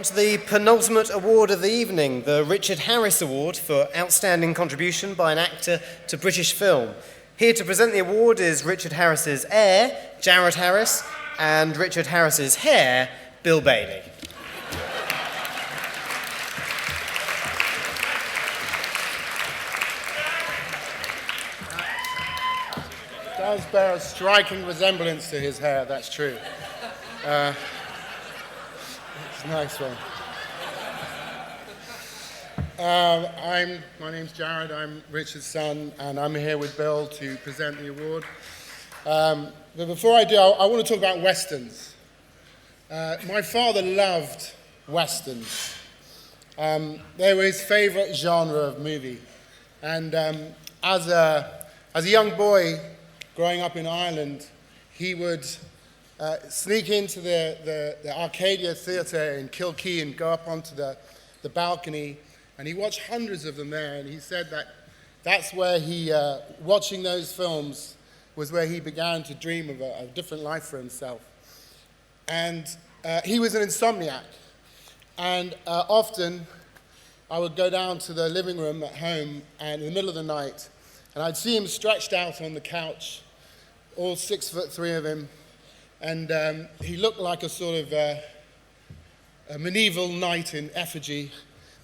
On to the penultimate award of the evening, the Richard Harris Award for Outstanding Contribution by an Actor to British Film. Here to present the award is Richard Harris's heir, Jared Harris, and Richard Harris's hair, Bill Bailey. Does bear a striking resemblance to his hair, that's true. It's a nice one. My name's Jared, I'm Richard's son, and I'm here with Bill to present the award. But before I do, I want to talk about Westerns. My father loved Westerns. They were his favorite genre of movie. And as a young boy growing up in Ireland, he would sneak into the Arcadia Theatre in Kilkee and go up onto the balcony, and he watched hundreds of them there, and he said that's where he, watching those films, was where he began to dream of a different life for himself. And he was an insomniac, and often I would go down to the living room at home, and in the middle of the night, and I'd see him stretched out on the couch, all 6'3" of him, and he looked like a sort of a medieval knight in effigy,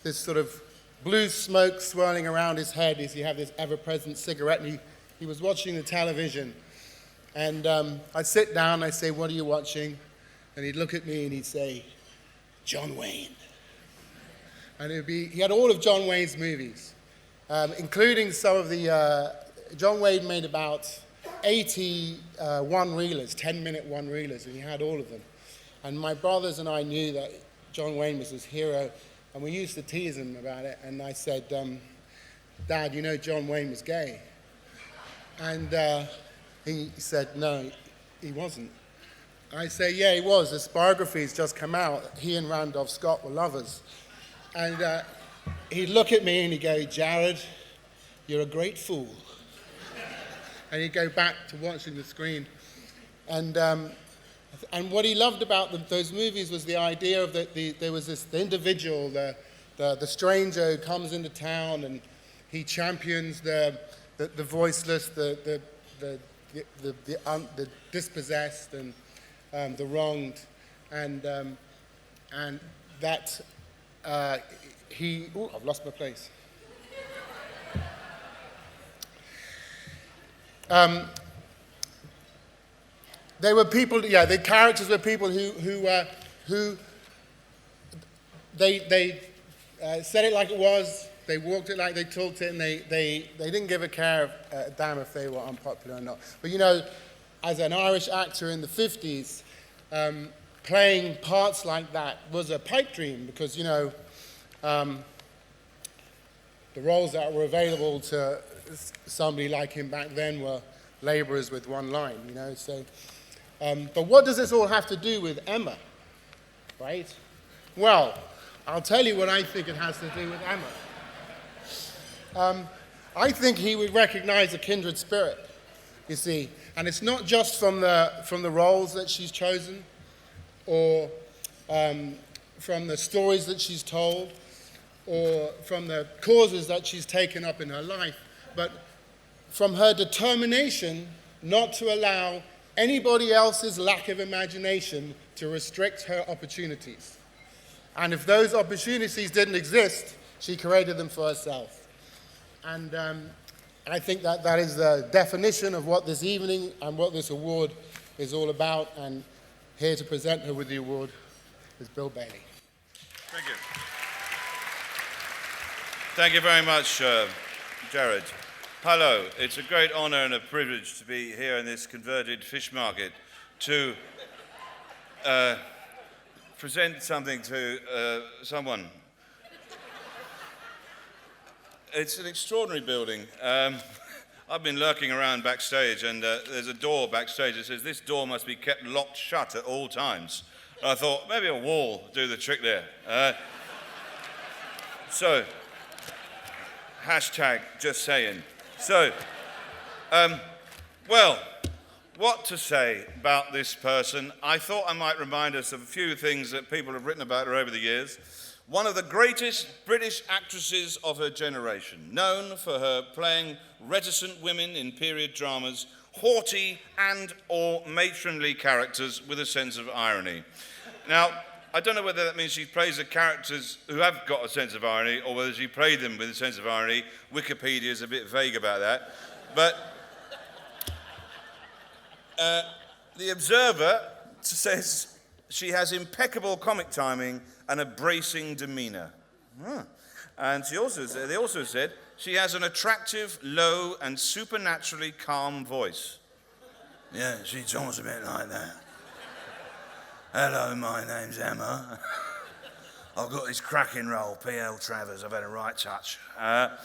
this sort of blue smoke swirling around his head as he had this ever-present cigarette, and he was watching the television. And I'd sit down, and I'd say, "What are you watching?" And he'd look at me and he'd say, "John Wayne." And he had all of John Wayne's movies, including some of the, John Wayne made about 80 one-reelers, 10-minute one-reelers, and he had all of them. And my brothers and I knew that John Wayne was his hero, and we used to tease him about it. And I said, "Dad, you know John Wayne was gay?" And he said, "No, he wasn't." I say, "Yeah, he was. His biography's just come out. He and Randolph Scott were lovers." And he'd look at me and he'd go, "Jared, you're a great fool." And he'd go back to watching the screen. And what he loved about those movies was the idea of there was the individual, the stranger who comes into town, and he champions the voiceless, the dispossessed, and the wronged, and that he. Oh, I've lost my place. They were people. Yeah, the characters were people who they said it like it was. They walked it like they talked it, and they didn't give a damn if they were unpopular or not. But you know, as an Irish actor in the 50s, playing parts like that was a pipe dream, because you know, the roles that were available to somebody like him back then were laborers with one line, you know. So, but what does this all have to do with Emma, right? Well, I'll tell you what I think it has to do with Emma. I think he would recognize a kindred spirit, you see, and it's not just from the roles that she's chosen, or from the stories that she's told, or from the causes that she's taken up in her life, but from her determination not to allow anybody else's lack of imagination to restrict her opportunities. And if those opportunities didn't exist, she created them for herself. And I think that is the definition of what this evening and what this award is all about. And here to present her with the award is Bill Bailey. Thank you. Thank you very much, Jared. Hello, it's a great honor and a privilege to be here in this converted fish market to present something to someone. It's an extraordinary building. I've been lurking around backstage, and there's a door backstage that says this door must be kept locked shut at all times. And I thought maybe a wall would do the trick there. So, hashtag just saying. So, well, what to say about this person. I thought I might remind us of a few things that people have written about her over the years. One of the greatest British actresses of her generation, known for her playing reticent women in period dramas, haughty and or matronly characters with a sense of irony. Now, I don't know whether that means she plays the characters who have got a sense of irony or whether she played them with a sense of irony. Wikipedia is a bit vague about that. But The Observer says she has impeccable comic timing and a bracing demeanour. And they also said she has an attractive, low and supernaturally calm voice. Yeah, she talks a bit like that. Hello, my name's Emma. I've got this cracking role, P.L. Travers. I've had a right touch. But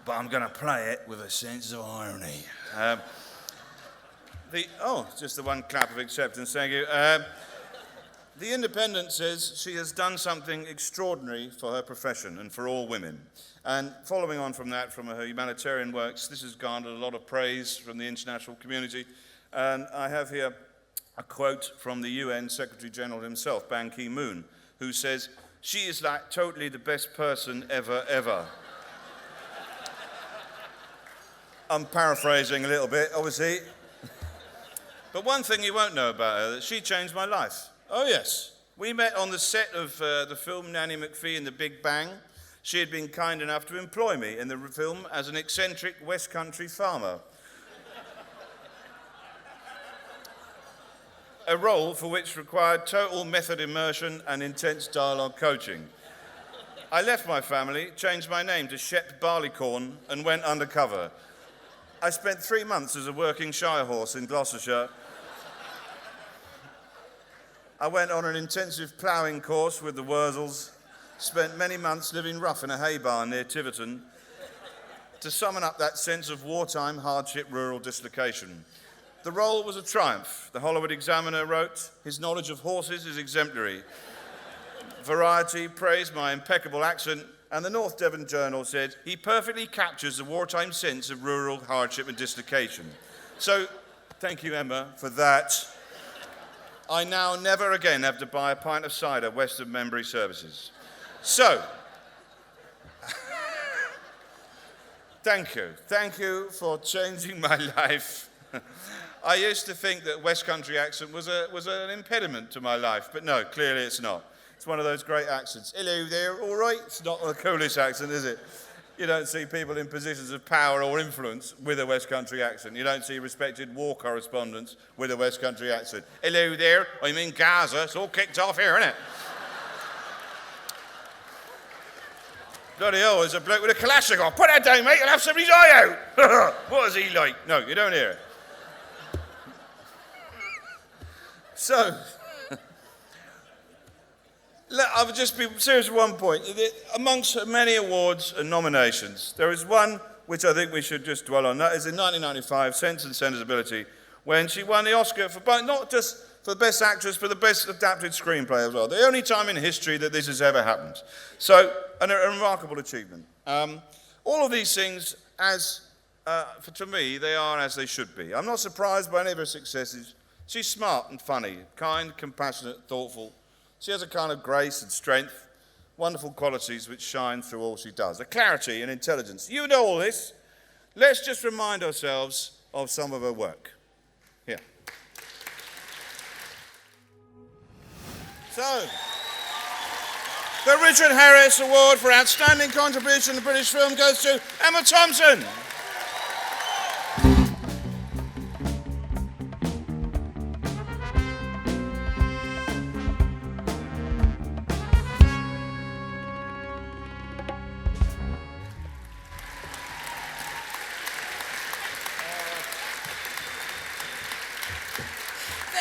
I'm going to play it with a sense of irony. Just the one clap of acceptance, thank you. The Independent says she has done something extraordinary for her profession and for all women. And following on from that, from her humanitarian works, this has garnered a lot of praise from the international community. And I have here a quote from the UN Secretary General himself, Ban Ki-moon, who says, "She is like totally the best person ever, ever." I'm paraphrasing a little bit, obviously. But one thing you won't know about her, that she changed my life. Oh, yes. We met on the set of the film Nanny McPhee and the Big Bang. She had been kind enough to employ me in the film as an eccentric West Country farmer. A role for which required total method immersion and intense dialogue coaching. I left my family, changed my name to Shep Barleycorn, and went undercover. I spent 3 months as a working shire horse in Gloucestershire. I went on an intensive ploughing course with the Wurzels, spent many months living rough in a hay barn near Tiverton, to summon up that sense of wartime hardship, rural dislocation. The role was a triumph. The Hollywood Examiner wrote, "His knowledge of horses is exemplary." Variety praised my impeccable accent, and the North Devon Journal said, "He perfectly captures the wartime sense of rural hardship and dislocation." So, thank you, Emma, for that. I now never again have to buy a pint of cider west of Membry Services. So, thank you. Thank you for changing my life. I used to think that West Country accent was an impediment to my life, but no, clearly it's not. It's one of those great accents. Hello there, all right? It's not the coolest accent, is it? You don't see people in positions of power or influence with a West Country accent. You don't see respected war correspondents with a West Country accent. Hello there, I'm in Gaza. It's all kicked off here, isn't it? Bloody hell, there's a bloke with a Kalashnikov. Put that down, mate, you'll have somebody's eye out. What is he like? No, you don't hear it. So, I would just be serious at one point. Amongst many awards and nominations, there is one which I think we should just dwell on. That is in 1995, Sense and Sensibility, when she won the Oscar for not just for the Best Actress, but the Best Adapted Screenplay as well. The only time in history that this has ever happened. So, a remarkable achievement. All of these things, to me, they are as they should be. I'm not surprised by any of her successes. She's smart and funny, kind, compassionate, thoughtful. She has a kind of grace and strength, wonderful qualities which shine through all she does. A clarity and intelligence. You know all this. Let's just remind ourselves of some of her work. Here. So, the Richard Harris Award for Outstanding Contribution to British Film goes to Emma Thompson.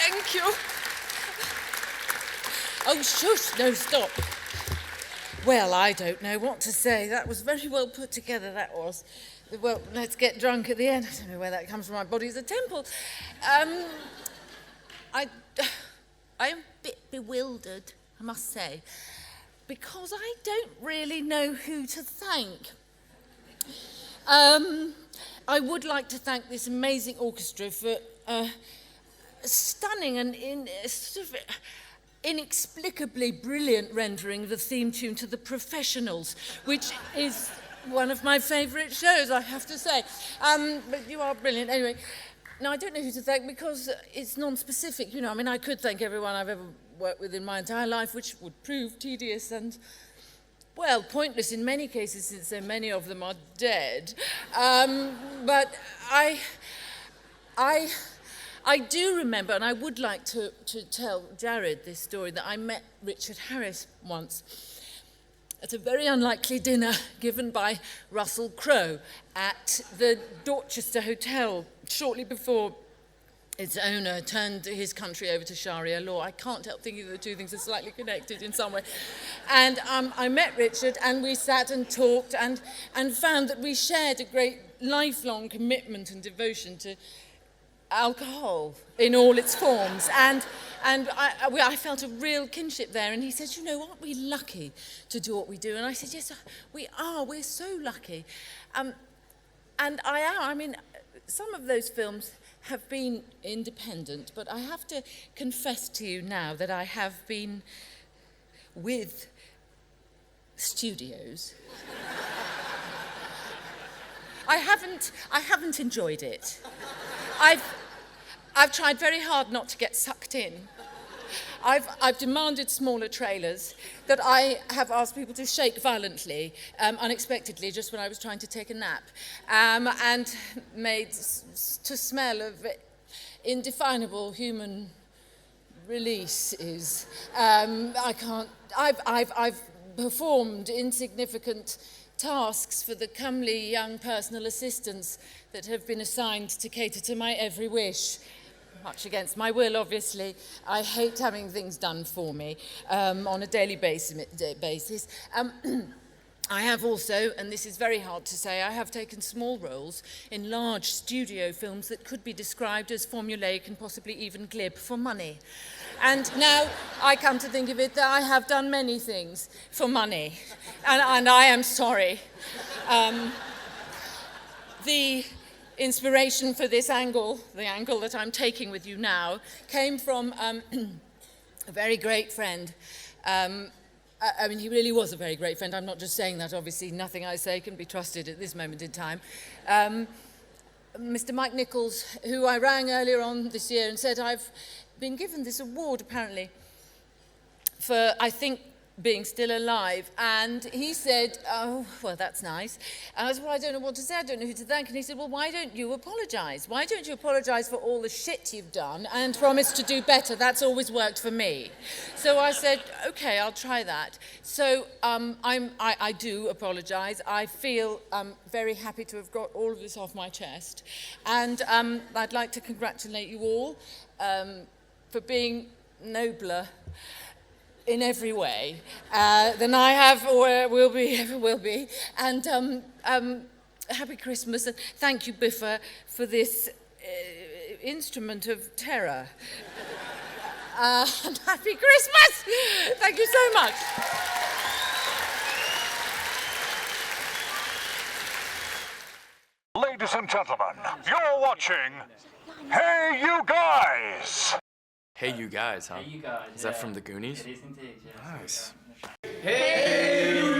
Thank you. Oh, shush, no, stop. Well, I don't know what to say. That was very well put together, that was. Well, let's get drunk at the end. I don't know where that comes from. My body's a temple. I'm a bit bewildered, I must say, because I don't really know who to thank. I would like to thank this amazing orchestra for stunning and sort of inexplicably brilliant rendering of the theme tune to The Professionals, which is one of my favourite shows, I have to say. But you are brilliant. Anyway, now I don't know who to thank because it's non-specific, you know. I mean, I could thank everyone I've ever worked with in my entire life, which would prove tedious and, well, pointless in many cases since so many of them are dead. But I do remember, and I would like to tell Jared this story, that I met Richard Harris once at a very unlikely dinner given by Russell Crowe at the Dorchester Hotel shortly before its owner turned his country over to Sharia law. I can't help thinking the two things are slightly connected in some way. And I met Richard, and we sat and talked and found that we shared a great lifelong commitment and devotion to alcohol in all its forms, and I felt a real kinship there. And he said, you know, aren't we lucky to do what we do? And I said, yes, we are. We're so lucky. And I am. I mean, some of those films have been independent, but I have to confess to you now that I have been with studios. I haven't enjoyed it. I've tried very hard not to get sucked in. I've demanded smaller trailers that I have asked people to shake violently, unexpectedly, just when I was trying to take a nap, and made to smell of indefinable human releases. I've performed insignificant tasks for the comely young personal assistants that have been assigned to cater to my every wish. Much against my will, obviously. I hate having things done for me on a daily basis. I have also, and this is very hard to say, I have taken small roles in large studio films that could be described as formulaic and possibly even glib for money. And now I come to think of it that I have done many things for money, and I am sorry. The inspiration for this angle, the angle that I'm taking with you now, came from a very great friend. I mean, he really was a very great friend. I'm not just saying that. Obviously, nothing I say can be trusted at this moment in time. Mr. Mike Nichols, who I rang earlier on this year and said, I've been given this award, apparently, for, I think, being still alive. And he said, oh, well, that's nice. And I said, well, I don't know what to say. I don't know who to thank. And he said, well, why don't you apologise? Why don't you apologise for all the shit you've done and promise to do better? That's always worked for me. So I said, OK, I'll try that. So I do apologise. I feel very happy to have got all of this off my chest. And I'd like to congratulate you all for being nobler in every way than I have or ever will be. And happy Christmas, and thank you, BIFA, for this instrument of terror. And happy Christmas! Thank you so much. Ladies and gentlemen, you're watching Hey You Guys! Hey You Guys, huh? Hey, you guys. Is that from the Goonies? It is indeed, yeah. Nice. Hey, you